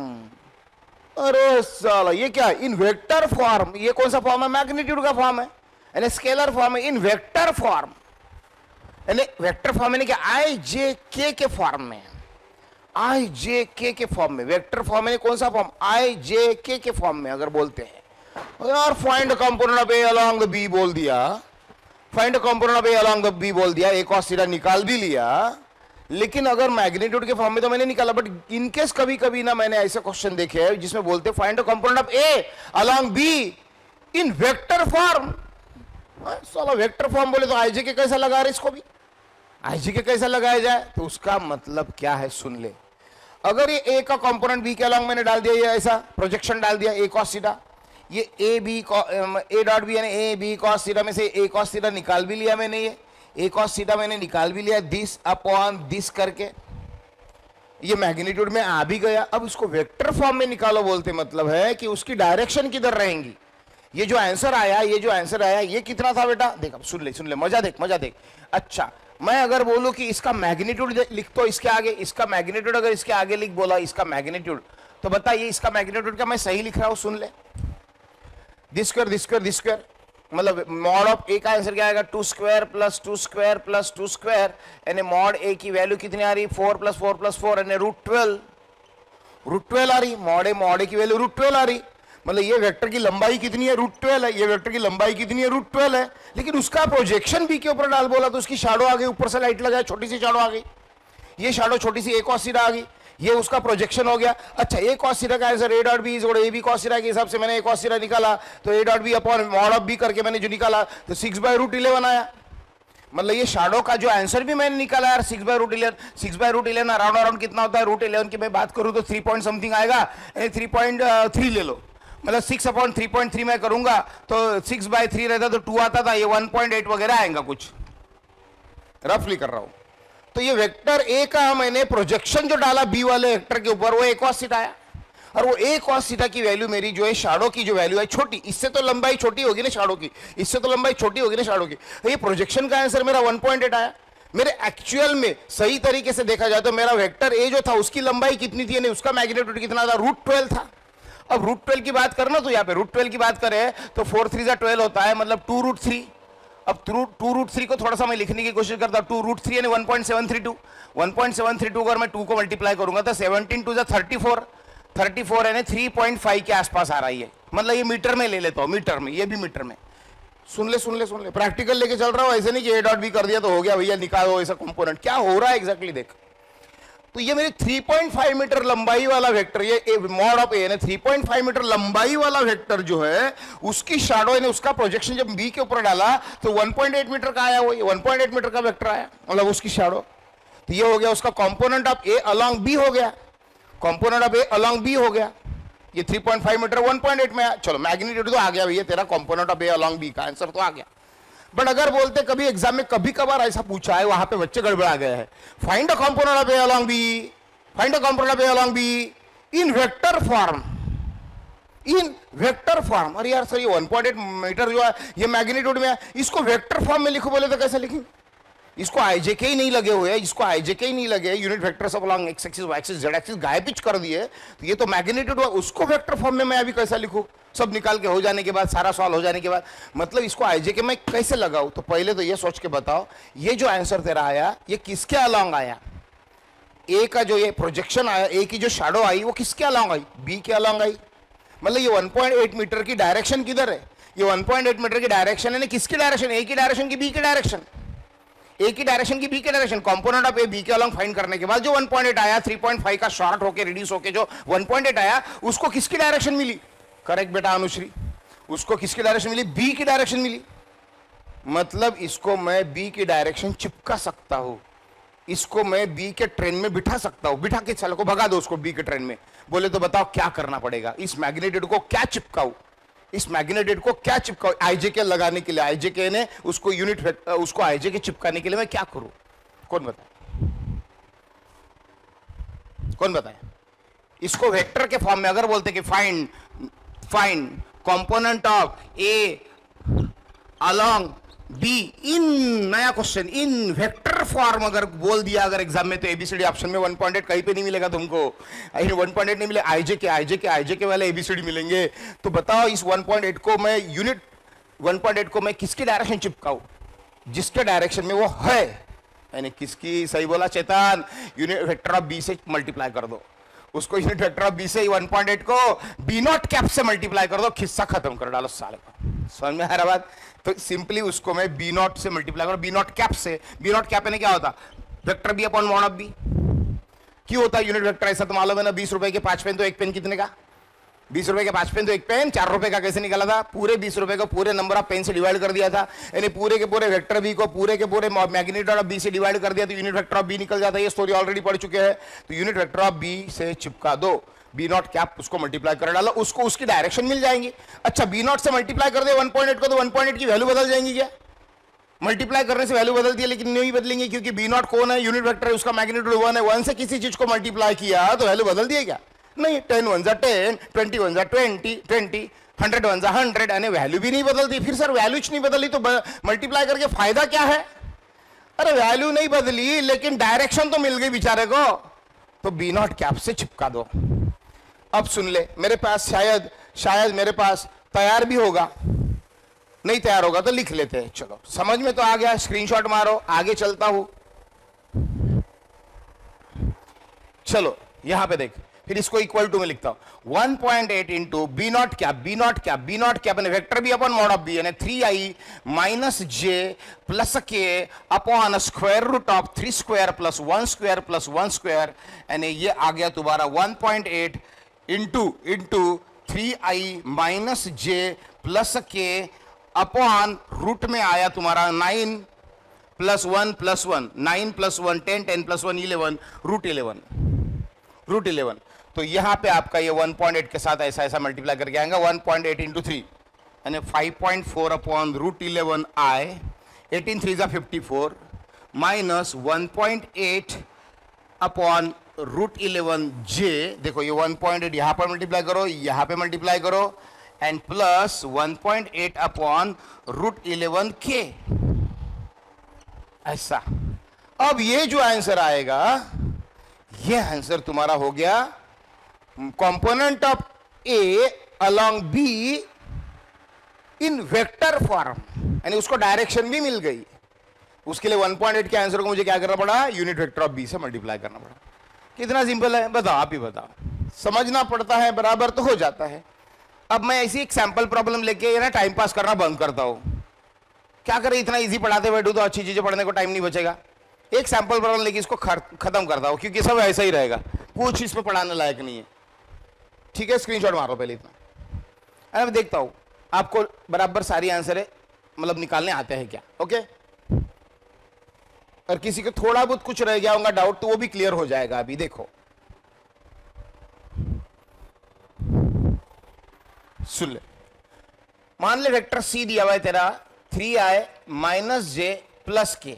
अरे साला ये क्या, इन वेक्टर फॉर्म, ये कौन सा फॉर्म है, मैग्नीट्यूड का फॉर्म है, यानी स्केलर फॉर्म है, इन वेक्टर फॉर्म, यानी वेक्टर फॉर्म यानी कि आई जे के फॉर्म में, वेक्टर फॉर्म में कौन सा फॉर्म, आई जे के फॉर्म में अगर बोलते हैं, यार find component of A along the B बोल दिया, ए कॉस थीटा निकाल भी लिया, लेकिन अगर मैग्नीट्यूड के फॉर्म में तो मैंने निकाला, बट इनकेस कभी कभी ना मैंने ऐसे क्वेश्चन देखे हैं जिसमें बोलते find the component of A along B in vector form. साला वेक्टर फॉर्म बोले तो आईजे के कैसा लगा रहे, इसको भी आईजे के कैसा लगाया जाए, तो उसका मतलब क्या है सुन ले। अगर ये ए का कंपोनेंट बी के अलोंग मैंने डाल दिया, ये ऐसा प्रोजेक्शन डाल दिया ए कॉस थीटा, ये ए डॉट बी यानी ए बी कॉस थीटा में से ए कॉस थीटा निकाल भी लिया मैंने, ये ए कॉस थीटा मैंने निकाल भी लिया, दिस अपॉन दिस करके ये मैग्नीट्यूड में आ भी गया। अब उसको वेक्टर फॉर्म में निकालो बोलते, मतलब है कि उसकी डायरेक्शन किधर रहेंगी। ये जो आंसर आया ये कितना था बेटा, देख अब सुन ले, मजा देख। अच्छा मैं अगर बोलूं कि इसका मैग्नीट्यूड लिख तो इसके आगे, इसका मैग्नीट्यूड अगर इसके आगे लिख बोला इसका मैग्नीट्यूड, तो बताइए इसका मैग्नीट्यूड क्या मैं सही लिख रहा हूं, सुन ले, दिस स्क्वायर मतलब मॉड ऑफ ए का आंसर क्या आएगा 2 square plus 2 square plus 2 square, यानी मॉड ए की वैल्यू कितनी आ रही 4 प्लस 4 प्लस 4 यानी √12 आ रही। मॉड ए की वैल्यू √12 आ रही, मतलब ये वेक्टर की लंबाई कितनी है √12 है, ये वेक्टर की लंबाई कितनी है √12 है, लेकिन उसका प्रोजेक्शन बी के ऊपर डाल बोला तो उसकी शैडो आ गई, ऊपर से लाइट लगाया छोटी सी शैडो आ गई, ये शैडो छोटी सी एक और सीधा आ गई, ये उसका प्रोजेक्शन हो गया। अच्छा ए cos थीटा का answer a dot B is A B cos theta के हिसाब से मैंने a cos थीटा निकाला, तो a dot B upon mod of B करके मैंने जो निकाला तो 6/√11 आया। मतलब ये शैडो का जो आंसर भी मैंने निकाला यार 6/√11 अराउंड कितना होता है √11 की मैं बात करूं तो 3 पॉइंट समथिंग आएगा, 3.3 ले लो, मतलब 6/3.3 मैं करूंगा तो 6/3 रहता तो 2 आता था, ये 1.8 वगैरह आएगा, कुछ रफली कर रहा हूं। तो ये वेक्टर ए का मैंने प्रोजेक्शन जो डाला बी वाले वेक्टर के ऊपर वो a cos थीटा आया, और वो a cos थीटा की वैल्यू मेरी जो है शैडो की जो वैल्यू है छोटी, इससे तो लंबाई छोटी होगी ना शैडो की, इससे तो लंबाई छोटी होगी ना शैडो की, तो ये प्रोजेक्शन का आंसर मेरा 1.8 आया। मेरे एक्चुअल में सही तरीके से देखा जाए तो मेरा वेक्टर ए जो था उसकी लंबाई कितनी थी, यानी उसका मैग्नीट्यूड कितना था √12 था। अब √12 की बात करना तो यहाँ पे √12 की बात करें तो 4 3 12 होता है, मतलब 2√3। अब 2√3 को थोड़ा सा मैं लिखने की कोशिश करता हूं, 2√3 यानी 1.732 अगर मैं 2 को मल्टीप्लाई करूंगा तो 17 2 34 यानी 3.5 के आसपास आ रही है, मतलब ये मीटर में ले लेता हूं, मीटर में, ये भी मीटर में। सुन ले प्रैक्टिकल लेके चल रहा हूं, ऐसे नहीं कि a डॉट बी कर दिया तो हो गया भैया, निकालो ऐसा कंपोनेंट, क्या हो रहा है एग्जैक्टली देख। तो ये मेरी 3.5 मीटर लंबाई वाला वेक्टर, ये मॉड ऑफ ए ने 3.5 मीटर लंबाई वाला वेक्टर जो है उसकी शैडो ने उसका प्रोजेक्शन जब बी के ऊपर डाला तो 1.8 मीटर का आया, वो 1.8 मीटर का वेक्टर आया, मतलब उसकी शैडो। तो ये हो गया उसका component of A along B हो गया, component of A along B हो गया, ये 3.5 मीटर 1.8 में आया। चलो मैग्नीट्यूड तो आ गया भैया तेरा, component of A along B का आंसर तो आ गया। बट अगर बोलते कभी एग्जाम में कभी कभार ऐसा पूछा है, वहां पे बच्चे गड़बड़ा गए हैं, find the component of A along B, find the component of A along B in vector form, in vector form. अरे यार सर ये 1.8 मीटर जो है ये मैग्नीट्यूड में है, इसको वेक्टर फॉर्म में लिखो बोले तो कैसे लिखेंगे, इसको आईजेके ही नहीं लगे हुए, इसको आईजेके ही नहीं लगे, unit vectors of along X axis Y axis Z axis गायब पिच कर दिए, तो ये तो मैग्नीट्यूड हुआ, उसको वेक्टर फॉर्म में मैं अभी कैसा लिखूं, सब निकाल के हो जाने के बाद, सारा सॉल्व हो जाने के बाद, मतलब इसको आईजेके में कैसे लगाऊं। तो पहले तो ये सोच के बताओ ये जो आंसर तेरा आया ये किसके अलोंग आया, ए का जो ये प्रोजेक्शन आया, ए की जो शैडो आई वो किसके अलोंग आई, बी के अलोंग आई, मतलब ये 1.8 मीटर की डायरेक्शन किधर है, ये 1.8 मीटर की डायरेक्शन है, किसकी डायरेक्शन, ए की डायरेक्शन की बी की डायरेक्शन, ए की डायरेक्शन की बी के direction, component of A B के अलोंग फाइंड करने के बाद जो 1.8 आया 3.5 का शॉर्ट होके रिड्यूस होके जो 1.8 आया उसको किसकी डायरेक्शन मिली, करेक्ट बेटा अनुश्री, उसको किसकी डायरेक्शन मिली, बी की डायरेक्शन मिली, मतलब इसको मैं बी की डायरेक्शन चिपका सकता हूं, इसको मैं बी के ट्रेन में बिठा सकता हूं, बिठा के चलो को भगा दो उसको बी के ट्रेन में, बोले तो बताओ क्या करना पड़ेगा, इस मैग्नेटिड को क्या चिपकाऊं, इस मैग्नेटिड को क्या चिपकाऊं, आईजेके लगाने के लिए, आईजेके ने उसको यूनिट उसको आईजेके चिपकाने के लिए मैं क्या करूं, कौन बताए, कौन बताए। इसको वेक्टर के फॉर्म में अगर बोलते कि find component of A along B इन, नया क्वेश्चन, इन वेक्टर फॉर्म अगर बोल दिया अगर एग्जाम में तो एबीसीडी ऑप्शन में 1.8 कहीं पे नहीं मिलेगा तुमको, 1.8 नहीं मिले, आईजेके वाले एबीसीडी मिलेंगे। तो बताओ इस 1.8 को मैं यूनिट 1.8 को मैं किसकी डायरेक्शन चिपकाऊं, जिसके डायरेक्शन में वो है, यानी किसकी, सही बोला चेतन, यूनिट वेक्टर ऑफ बी से मल्टीप्लाई कर दो उसको, यूनिट वेक्टर ऑफ बी से 1.8 को बी नॉट कैप से मल्टीप्लाई कर दो, खिस्सा खत्म कर डालो साले का, समझ में आ रहा बात। तो सिंपली उसको मैं बी नॉट से मल्टीप्लाई करो, बी नॉट कैप से, बी नॉट कैप यानी क्या होता, vector B upon mod of B, क्यों होता है यूनिट वेक्टर, ऐसा तो मालूम है ना, 20 रुपए के 5 पेन तो एक पेन कितने का, 20 रुपए के 5 पेन तो एक पेन 4 रुपए का कैसे निकाला था, पूरे 20 रुपए को पूरे नंबर ऑफ पेन से डिवाइड कर दिया था, यानी पूरे के पूरे वेक्टर बी को पूरे के पूरे मैग्नीट्यूड ऑफ बी से डिवाइड कर दिया तो यूनिट वेक्टर ऑफ बी निकल जाता है, ये स्टोरी ऑलरेडी पढ़ चुके हैं। तो यूनिट वेक्टर ऑफ बी से चिपका दो, बी नॉट कैप उसको मल्टीप्लाई कर डालो, उसको उसकी डायरेक्शन मिल जाएंगी। अच्छा बी नॉट से मल्टीप्लाई कर दे 1.8 को तो 1.8 की वैल्यू बदल जाएंगी क्या, मल्टीप्लाई करने से वैल्यू बदलती है लेकिन नहीं बदलेंगे क्योंकि बी नॉट कौन है, यूनिट वेक्टर है, उसका मैग्नीट्यूड 1 है, 1 से किसी चीज को मल्टीप्लाई किया तो वैल्यू बदल दिए क्या, नहीं, 10 1 जा 10, 20 1 जा 20, 100 1 जा 100, यानी वैल्यू भी नहीं बदलती। फिर सर वैल्यू नहीं बदली तो मल्टीप्लाई करके फायदा क्या है, अरे वैल्यू नहीं बदली लेकिन डायरेक्शन तो मिल गई बेचारे को, तो बी नॉट कैप से चिपका दो। अब सुन ले, मेरे पास शायद मेरे पास तैयार भी होगा, नहीं तैयार होगा तो लिख लेते हैं। चलो समझ में तो आ गया, स्क्रीनशॉट मारो, आगे चलता हूं। चलो यहां पे देख, फिर इसको इक्वल टू में लिखता हूं 1.8 इंटू बी नॉट क्या, बी नॉट क्या, बी नॉट क्या अपने vector B upon mod of B यानी 3i minus J plus K upon square root of 3 square plus 1 square plus 1 square, यानी ये आ गया तुम्हारा 1.8 into 3i minus J plus K upon root में आया तुम्हारा 9 plus 1 plus 1, 9 plus 1 10, 10 plus 1 11, root 11। तो यहां पे आपका ये 1.8 के साथ ऐसा ऐसा मल्टीप्लाई करके आएगा 1.8 इंटू 3 यानी 5.4 अपॉन रूट 11 आई, 18 3 जा 54 माइनस 1.8 अपॉन रूट 11 जे, देखो ये 1.8 यहां पर मल्टीप्लाई करो, यहां पे मल्टीप्लाई करो, एंड प्लस 1.8 अपॉन रूट 11 के, ऐसा। अब ये जो आंसर आएगा, ये आंसर तुम्हारा हो गया component of A along B in vector form, यानी उसको डायरेक्शन भी मिल गई। उसके लिए 1.8 के आंसर को मुझे क्या करना पड़ा, यूनिट वेक्टर ऑफ बी से मल्टीप्लाई करना पड़ा। कितना सिंपल है, बताओ, आप ही बताओ। समझना पड़ता है बराबर तो हो जाता है। अब मैं ऐसी एक सैंपल प्रॉब्लम लेके ना टाइम पास करना बंद करता हूं। क्या करें, इतना इजी पढ़ाते बैठू तो अच्छी चीजें पढ़ने को टाइम नहीं बचेगा। एक सैंपल प्रॉब्लम लेके इसको खत्म करता हूं, क्योंकि सब ऐसा ही रहेगा, कुछ इसमें पढ़ाने लायक नहीं है। ठीक है, स्क्रीनशॉट मारो पहले इतना। मैं देखता हूं आपको बराबर सारी आंसर है मतलब निकालने आते हैं क्या। ओके, और किसी को थोड़ा बहुत कुछ रह गया होगा डाउट तो वो भी क्लियर हो जाएगा। अभी देखो, सुन ले। मान ले वेक्टर सी दिया हुआ है तेरा 3i माइनस जे प्लस के,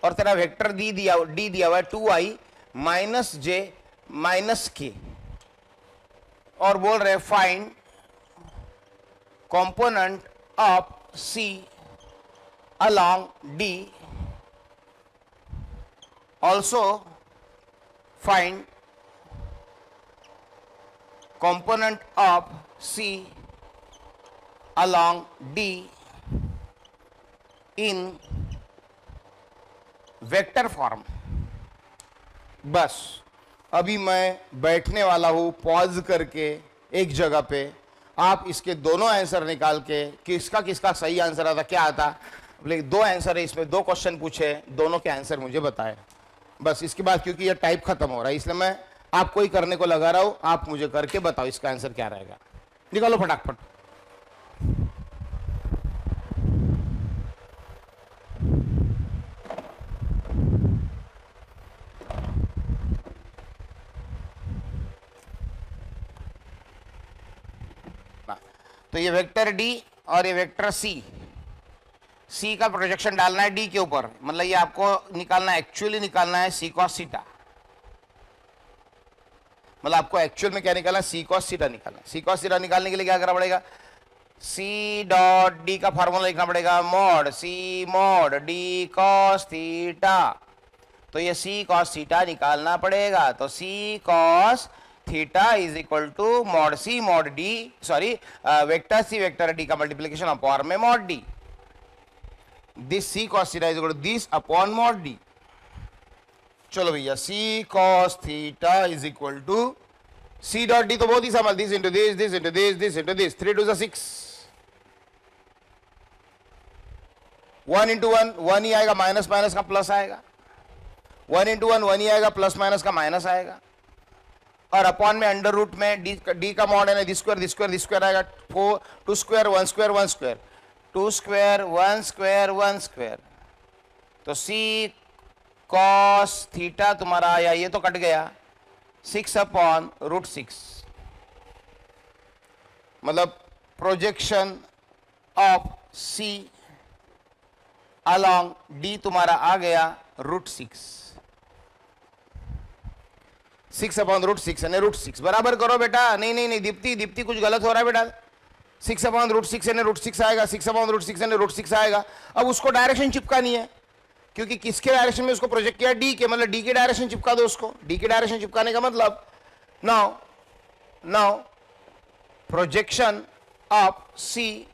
और तेरा वेक्टर डी दिया हुआ है 2i माइनस जे माइनस के, और बोल रहे find component of C along D, also find component of C along D in vector form. बस अभी मैं बैठने वाला हूं पॉज करके एक जगह पे, आप इसके दोनों आंसर निकाल के किसका किसका सही आंसर आता क्या आता, लेकिन दो आंसर है इसमें, दो क्वेश्चन पूछे, दोनों के आंसर मुझे बताए। बस इसके बाद क्योंकि ये टाइप खत्म हो रहा है इसलिए मैं आपको ही करने को लगा रहा हूं, आप मुझे करके बताओ इसका आंसर क्या रहेगा। निकालो फटाफट। तो ये वेक्टर डी और ये वेक्टर सी, सी का प्रोजेक्शन डालना है डी के ऊपर, मतलब ये आपको निकालना है, एक्चुअली निकालना है सी कॉस थीटा, मतलब आपको एक्चुअल में क्या निकालना है, सी कॉस थीटा निकालना है। सी कॉस थीटा निकालने के लिए क्या करना पड़ेगा, सी डॉट डी का फॉर्मूला लिखना पड़ेगा, mod C mod D cos theta. तो ये सी कॉस थीटा निकालना पड़ेगा, तो C cos theta is equal to mod C mod D, sorry vector C vector D का मल्टीप्लीकेशन अपॉन में mod D, this C cos theta is equal to this upon mod D. चलो भैया, C cos theta is equal to C dot D तो बहुत ही समझ, this into this, this into this, this into this, 3 2 6, 1 into 1 1 ही आएगा, minus minus का plus आएगा, 1 into 1 1 ही आएगा, plus minus का माइनस आएगा, और अपॉन में अंडर रूट में डी का मॉड है ना, दिस स्क्वायर आएगा, 4 2 square 1 square 1 square 2 square 1 square 1 square. तो सी कॉस थीटा तुम्हारा आया, ये तो कट गया, 6 अपॉन रूट 6, मतलब projection of C along D तुम्हारा आ गया रूट 6 अपॉन रूट 6 यानी रूट 6। बराबर करो बेटा, नहीं नहीं नहीं दीप्ति कुछ गलत हो रहा है बेटा। 6 अपॉन रूट 6 यानी रूट 6 आएगा, 6 अपॉन रूट 6 यानी रूट 6 आएगा। अब उसको डायरेक्शन चिपकानी है, क्योंकि किसके डायरेक्शन में उसको प्रोजेक्ट किया, डी के, मतलब डी के डायरेक्शन चिपका दो उसको। डी के डायरेक्शन चिपकाने का मतलब now projection of C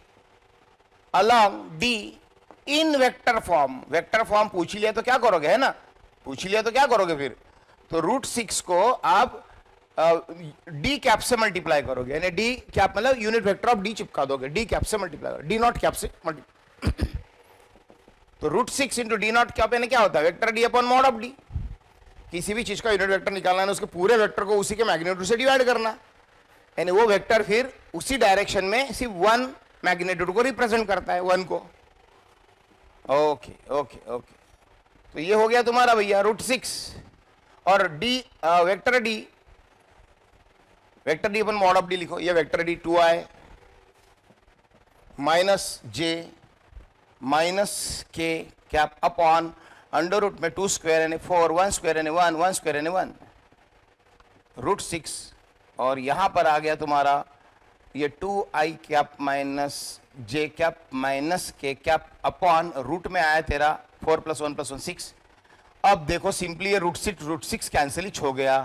along D in vector form. Vector form पूछ लिया तो क्या करोगे, है ना, पूछ लिया तो क्या करोगे फिर, तो √6 को आप डी कैप से मल्टीप्लाई करोगे, यानी डी कैप मतलब यूनिट वेक्टर ऑफ डी चिपका दोगे, डी कैप से मल्टीप्लाई करोगे, डी नॉट कैप से मल्टीप्लाई तो √6 इंटू डी नॉट कैप यानी क्या होता है, vector D upon mod of D. किसी भी चीज का यूनिट वेक्टर निकालना है, उसके पूरे वेक्टर को उसी के मैग्नीट्यूड से डिवाइड करना, यानी वो वेक्टर फिर उसी डायरेक्शन में सिर्फ वन मैग्नीट्यूड को रिप्रेजेंट करता है, वन को। ओके ओके ओके, तो ये हो गया तुम्हारा भैया √6 और D vector D upon mod of D लिखो, ये वेक्टर डी 2i माइनस जे माइनस के कैप अपॉन अंडर रूट में 2 स्क्वायर यानी 4, 1 स्क्वायर यानी 1, 1 स्क्वायर यानी 1, √6 और यहां पर आ गया तुम्हारा ये 2i कैप माइनस जे कैप माइनस के कैप अपॉन रूट में आया तेरा 4 + 1 + 1 6। अब देखो सिंपली ये √6 कैंसिल ही हो गया,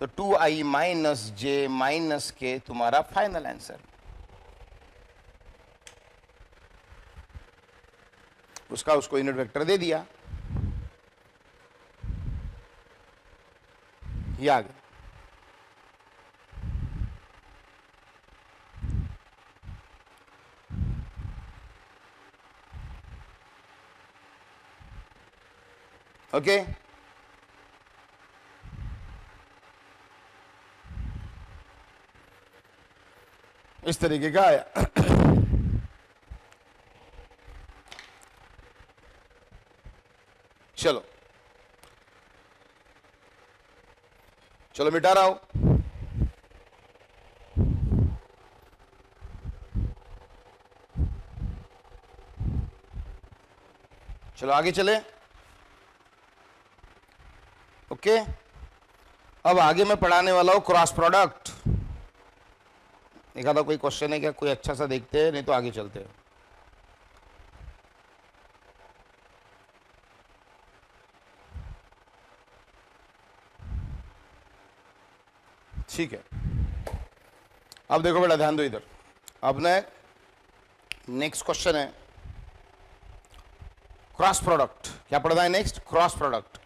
तो 2i माइनस जे माइनस के तुम्हारा फाइनल आंसर। उसको यूनिट वेक्टर दे दिया, ये आ गया। ओके इस तरीके का आया। चलो चलो मिटा रहा हूं, चलो आगे चले। ओके अब आगे मैं पढ़ाने वाला हूं क्रॉस प्रोडक्ट। देखा था कोई क्वेश्चन है क्या, कोई अच्छा सा देखते हैं, नहीं तो आगे चलते हैं। ठीक है, अब देखो बेटा ध्यान दो इधर। अब नेक्स्ट क्वेश्चन है क्रॉस प्रोडक्ट। क्या पढ़ना है नेक्स्ट, क्रॉस प्रोडक्ट।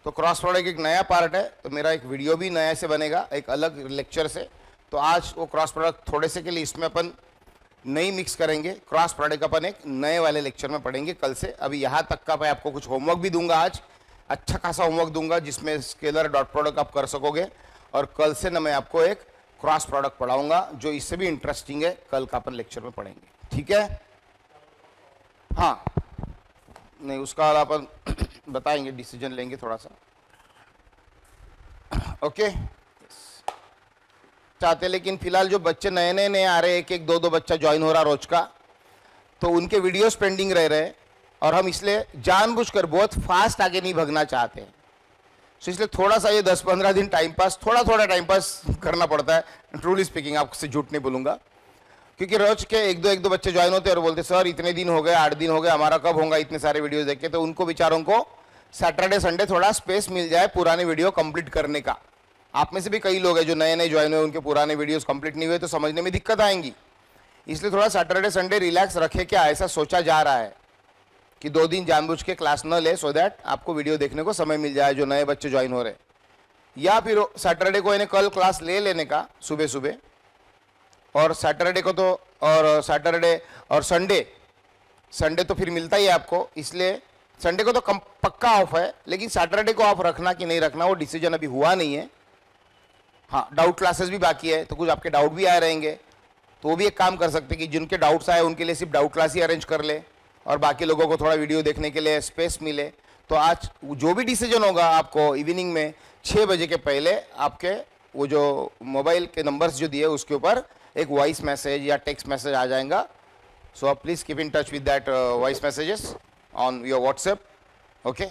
तो क्रॉस प्रोडक्ट एक नया पार्ट है, तो मेरा एक वीडियो भी नया से बनेगा एक अलग लेक्चर से। तो आज वो क्रॉस प्रोडक्ट थोड़े से के लिए इसमें अपन नहीं मिक्स करेंगे, क्रॉस प्रोडक्ट अपन एक नए वाले लेक्चर में पढ़ेंगे कल से। अभी यहाँ तक का मैं आपको कुछ होमवर्क भी दूंगा आज, अच्छा खासा होमवर्क दूंगा जिसमें स्केलर डॉट प्रोडक्ट आप कर सकोगे। और कल से ना मैं आपको एक क्रॉस प्रोडक्ट पढ़ाऊंगा जो इससे भी इंटरेस्टिंग है, कल का अपन लेक्चर में पढ़ेंगे, ठीक है। हाँ नहीं उसका अपन बताएंगे, डिसीजन लेंगे थोड़ा सा। ओके चाहते, लेकिन फिलहाल जो बच्चे नए नए आ रहे हैं, एक 2 बच्चा ज्वाइन हो रहा रोज का, तो उनके वीडियोस पेंडिंग रह रहे हैं और हम इसलिए जानबूझकर बहुत फास्ट आगे नहीं भगना चाहते हैं। तो इसलिए थोड़ा सा ये 10-15 दिन टाइम पास, थोड़ा टाइम पास करना पड़ता है। ट्रूली स्पीकिंग, आपसे झूठ नहीं बोलूंगा, क्योंकि रोज के एक दो बच्चे ज्वाइन होते हैं और बोलते सर इतने दिन हो गए, 8 दिन हो गए, हमारा कब होगा इतने सारे वीडियोस देख के। तो उनको बेचारों को सैटरडे संडे थोड़ा स्पेस मिल जाए पुराने वीडियो कंप्लीट करने का। आप में से भी कई लोग हैं जो नए नए ज्वाइन हुए, उनके पुराने वीडियोस कंप्लीट नहीं हुए, तो समझने में दिक्कत आएंगी। इसलिए थोड़ा सैटरडे संडे रिलैक्स रखे, क्या ऐसा सोचा जा रहा है कि 2 दिन जानबूझ के क्लास न ले, सो दैट आपको वीडियो देखने को समय मिल जाए जो नए बच्चे ज्वाइन हो रहे। या फिर सैटरडे को इन्हें कल क्लास ले लेने का सुबह सुबह, और सैटरडे को तो, और सैटरडे और संडे तो फिर मिलता ही है आपको, इसलिए संडे को तो पक्का ऑफ है, लेकिन सैटरडे को ऑफ रखना कि नहीं रखना वो डिसीजन अभी हुआ नहीं है। हाँ डाउट क्लासेस भी बाकी है, तो कुछ आपके डाउट भी आए रहेंगे, तो वो भी एक काम कर सकते हैं कि जिनके डाउट्स आए उनके लिए सिर्फ डाउट क्लास ही अरेंज कर ले और बाकी लोगों को थोड़ा वीडियो देखने के लिए स्पेस मिले। तो आज जो भी डिसीजन होगा आपको इवनिंग में 6 बजे के पहले आपके वो जो मोबाइल के नंबर्स जो दिए उसके ऊपर एक वॉइस मैसेज या टेक्स्ट मैसेज आ जाएगा। So please keep in touch with that voice messages on your WhatsApp. Okay.